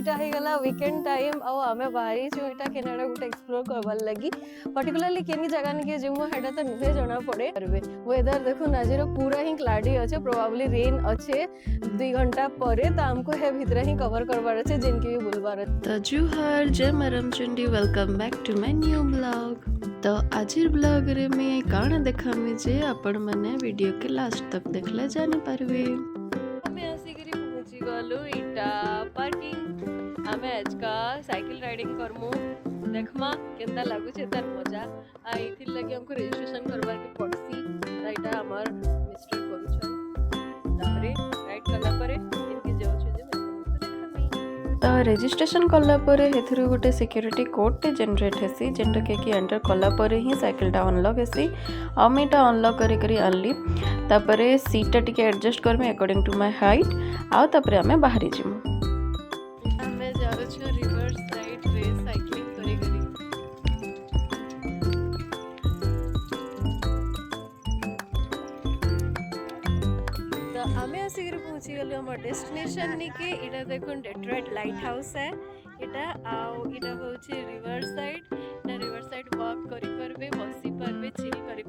इटा हे गला weekend time आ आमे बाहरी छु इटा केनाडा गुटे एक्सप्लोर करबार लगी पर्टिकुलरली केनी जगह निके जिमु हेडा तो नुहे जना पड़े करबे वेदर देखो नाजीरो पूरा ही क्लाउडी अच्छे प्रोबेबली रेन अच्छे 2 घंटा परे तो हमको हे भीतर ही कवर करबार अच्छे जिनकी भी बुलबार तो जुहार जय मरमचंडी welcome back to my new blog. तो आज ब्लॉग रे मैं काण देखामी जे आपण माने वीडियो के लास्ट तक देखले जानि पारबे। हमें आसीकरी पहुंची गलु इटा पार्किंग हमें आज का साइकिल राइडिंग करमु देखमा केंदा लागु छे तार मजा आ इथिर लगी हमको रजिस्ट्रेशन करबार के पड़सी राइटा हमर मिस्टर करू छन तारे राइट कला परे इनके जाउ छे जे तो रजिस्ट्रेशन कला परे हेथुरु गोटे सिक्योरिटी कोड टे जनरेट हेसी जेंटा के कि एंटर कला परे ही साइकिल टा अनलॉक हेसी अमीटा अनलॉक करी करी अनली तापरे सीट टा टिके एडजस्ट करमे अकॉर्डिंग टू माय हाइट आ तापरे हमें बाहरी जिमु। हमें जाउ छ रिवर्स साइड रे साइक्लिंग करी करी तो हमें आसीकरी पहुंची गलु हमर डेस्टिनेशन निके इटा देखुन डेट्रॉइट लाइट हाउस है इटा आउ इटा होची रिवर साइड वॉक करी परबे बसी परबे चिल करी